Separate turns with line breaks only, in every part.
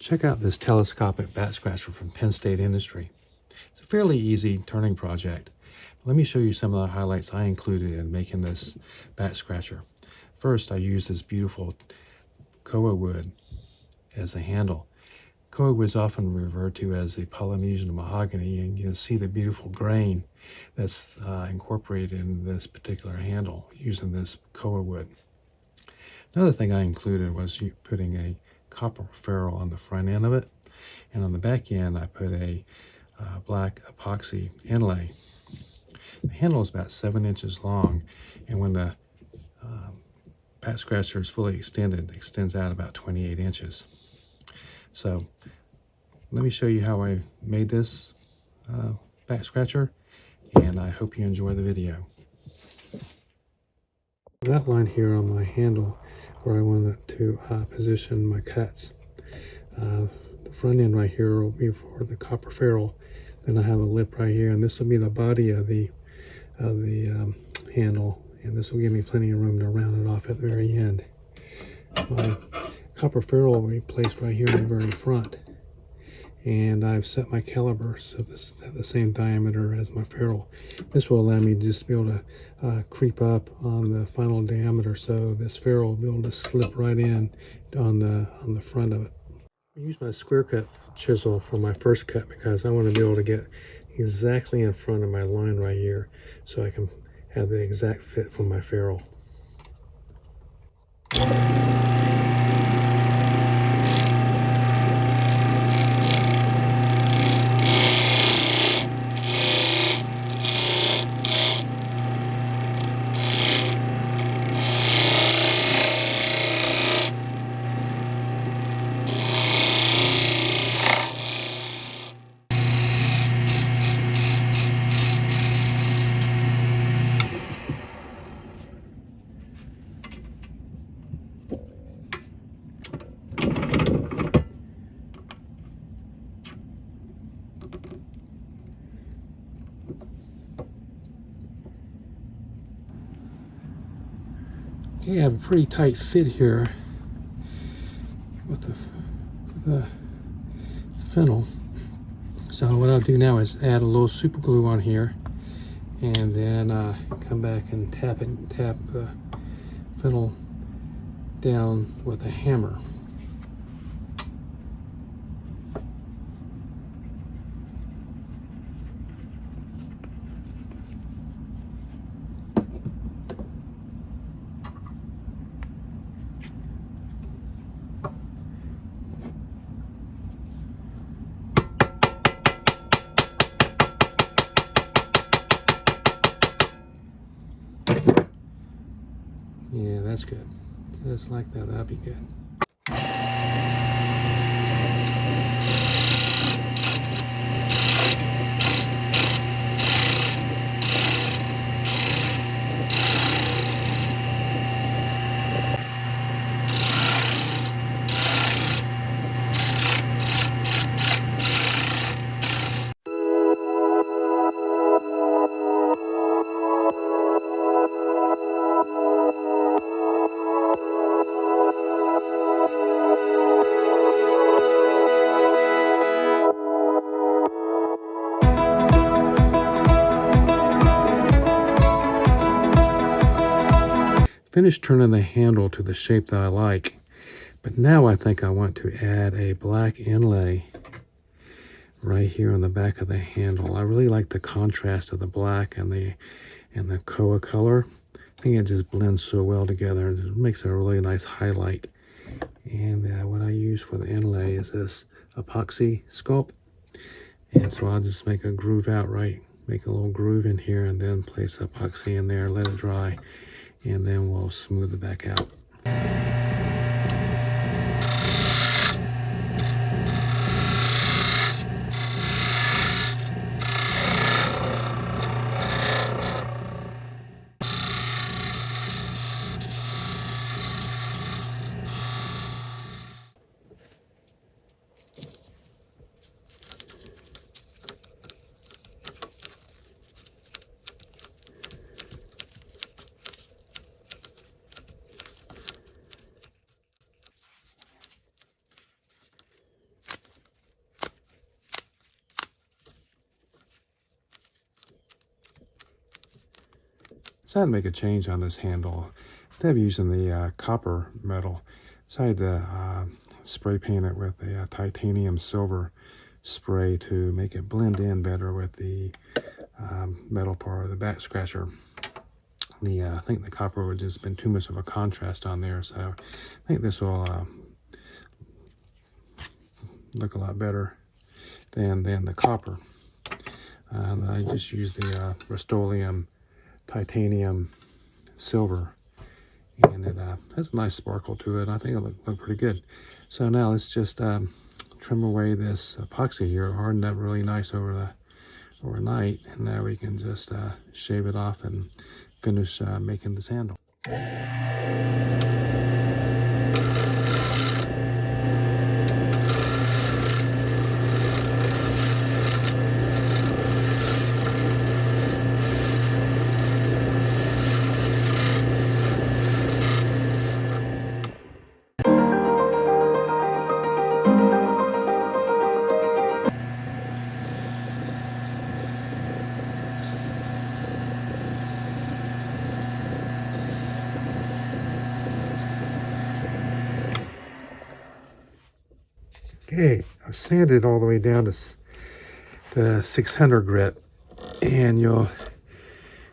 Check out this telescopic bat scratcher from PennState Industry. It's a fairly easy turning project. Let me show you some of the highlights I included in making this bat scratcher. First, I used this beautiful koa wood as the handle. Koa wood is often referred to as the Polynesian mahogany, and you can see the beautiful grain that's incorporated in this particular handle using this koa wood. Another thing I included was putting a copper ferrule on the front end of it, and on the back end I put a black epoxy inlay. The handle is about 7 inches long, and when the bat scratcher is fully extended, it extends out about 28 inches. So let me show you how I made this bat scratcher, and I hope you enjoy the video. I've outlined here on my handle where I wanted to position my cuts. The front end right here will be for the copper ferrule. Then I have a lip right here, and this will be the body of the handle, and this will give me plenty of room to round it off at the very end. My copper ferrule will be placed right here in the very front, and I've set my caliber so this is at the same diameter as my ferrule. This will allow me to just be able to creep up on the final diameter, so this ferrule will be able to slip right in on the front of it. I use my square cut chisel for my first cut because I want to be able to get exactly in front of my line right here so I can have the exact fit for my ferrule. Okay, I have a pretty tight fit here with the funnel. So what I'll do now is add a little super glue on here, and then come back and tap the funnel down with a hammer. Yeah, that's good. Just like that, that'll be good. Finished turning the handle to the shape that I like, but now I think I want to add a black inlay right here on the back of the handle. I really like the contrast of the black and the koa color. I think it just blends so well together, and it makes a really nice highlight. And what I use for the inlay is this epoxy sculpt, and so I'll just make a groove out make a little groove in here, and then place epoxy in there, let it dry, and then we'll smooth it back out. decided to make a change on this handle. Instead of using the copper metal, decided to spray paint it with a titanium silver spray to make it blend in better with the metal part of the back scratcher. I think the copper would just been too much of a contrast on there, so I think this will look a lot better than the copper. I just used the Rust-Oleum titanium silver, and it has a nice sparkle to it. I think it look pretty good. So now let's just trim away this epoxy here, harden that really nice overnight, and now we can just shave it off and finish making this handle. Okay, I've sanded all the way down to 600 grit, and you'll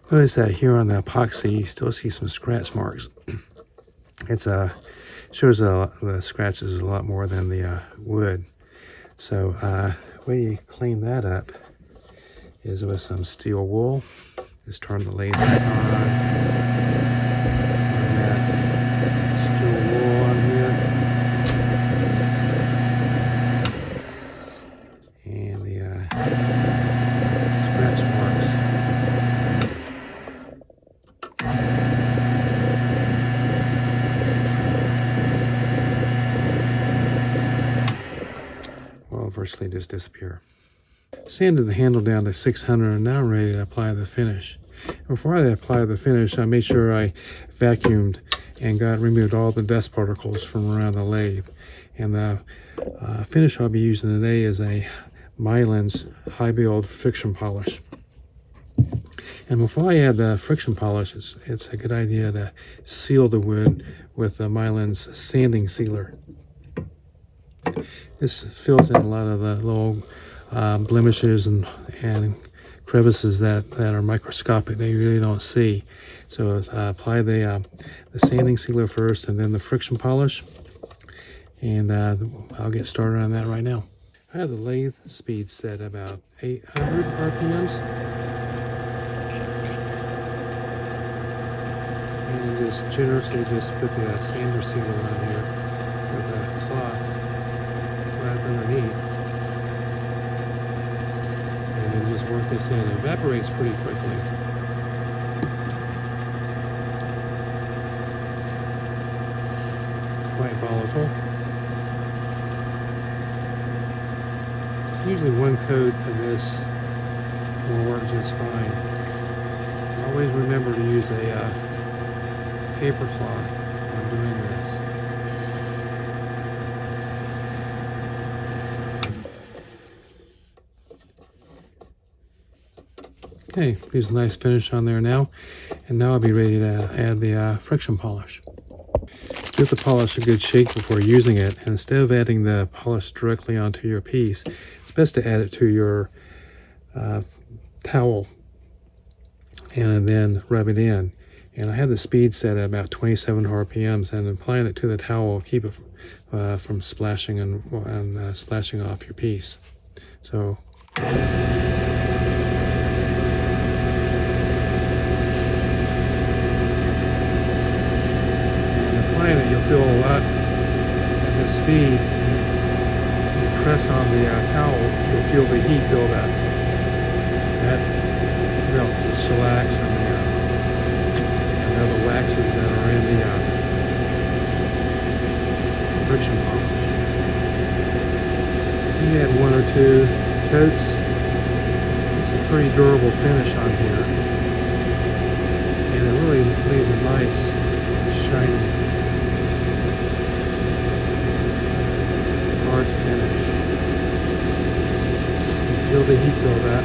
notice that here on the epoxy you still see some scratch marks. It's shows the scratches a lot more than the wood. So the way you clean that up is with some steel wool. Just turn the lathe back on. Virtually just disappear. Sanded the handle down to 600, and now I'm ready to apply the finish. And before I apply the finish, I made sure I vacuumed and removed all the dust particles from around the lathe. And the finish I'll be using today is a Mylan's high build friction polish. And before I add the friction polish, it's a good idea to seal the wood with the Mylan's sanding sealer. This fills in a lot of the little blemishes and crevices that are microscopic that you really don't see. So apply the sanding sealer first, and then the friction polish, and I'll get started on that right now. I have the lathe speed set about 800 RPMs, and just generously just put the sander sealer on here with a cloth underneath, and then just work this in. It evaporates pretty quickly. Quite volatile. Usually one coat of this will work just fine. Always remember to use a paper cloth when doing this. Okay, there's a nice finish on there now, and now I'll be ready to add the friction polish. Give the polish a good shake before using it, and instead of adding the polish directly onto your piece, it's best to add it to your towel and then rub it in. And I have the speed set at about 27 RPMs, and applying it to the towel will keep it from splashing and splashing off your piece. So. You'll feel a lot at this speed. You press on the towel, you'll feel the heat build up. That melts the shellac and the waxes that are in the friction polish. You add one or two coats. It's a pretty durable finish on here, and it really leaves a nice shiny hard finish. You feel the heat build up.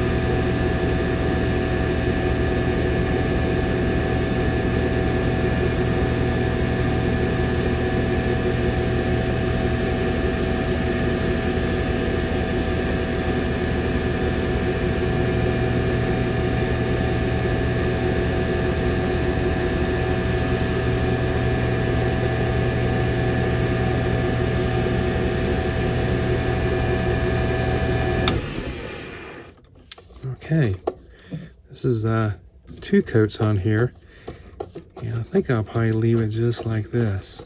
Okay, this is 2 coats on here, and I think I'll probably leave it just like this.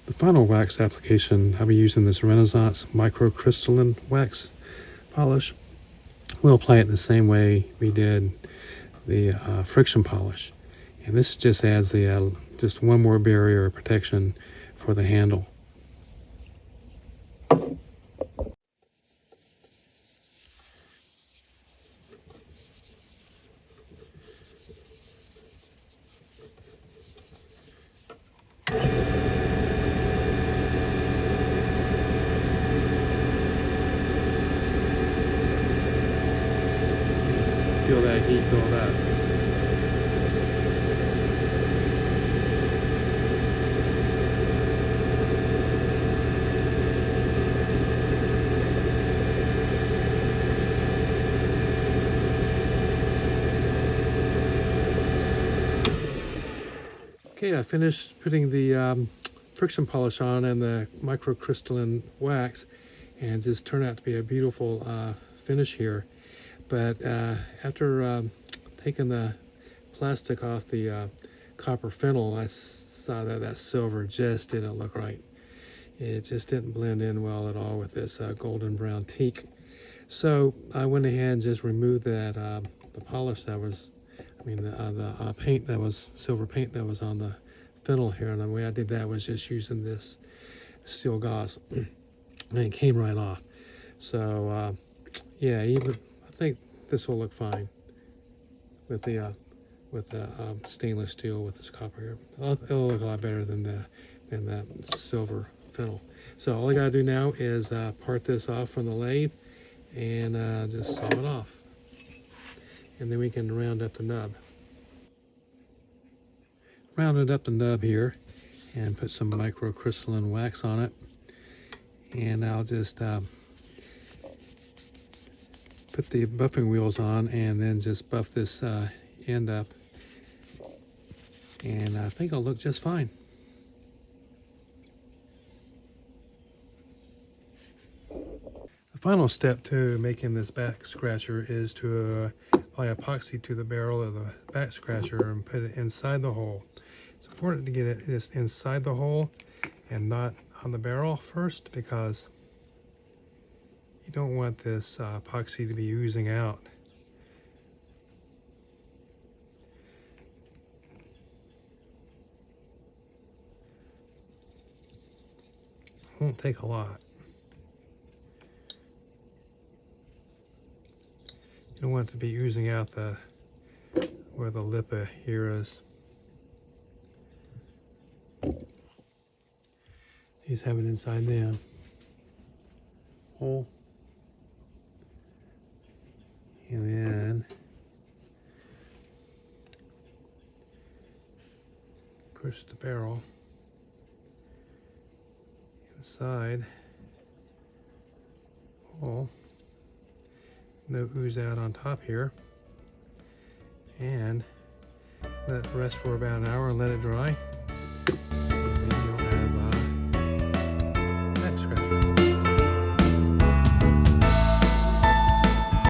The final wax application, I'll be using this Renaissance microcrystalline wax polish. We'll apply it the same way we did the friction polish, and this just adds the just one more barrier of protection for the handle. Feel that heat build up. Okay, I finished putting the friction polish on and the microcrystalline wax, and it just turned out to be a beautiful finish here. But after taking the plastic off the copper fennel, I saw that that silver just didn't look right. It just didn't blend in well at all with this golden brown teak. So I went ahead and just removed that the polish that was, the paint that was silver paint that was on the fennel here. And the way I did that was just using this steel gauze, and it came right off. So yeah, I think this will look fine with the stainless steel with this copper here. It'll look a lot better than that silver fennel. So all I gotta do now is part this off from the lathe and just saw it off, and then we can round up the nub. Rounded up the nub here and put some microcrystalline wax on it, and I'll just put the buffing wheels on and then just buff this end up, and I think it'll look just fine. The final step to making this back scratcher is to apply epoxy to the barrel of the back scratcher and put it inside the hole. It's important to get it just inside the hole and not on the barrel first, because you don't want this epoxy to be oozing out. Won't take a lot. You don't want it to be oozing out where the lip here is. Just have it inside the hole. And then push the barrel inside hole. No ooze out on top here. And let it rest for about an hour and let it dry.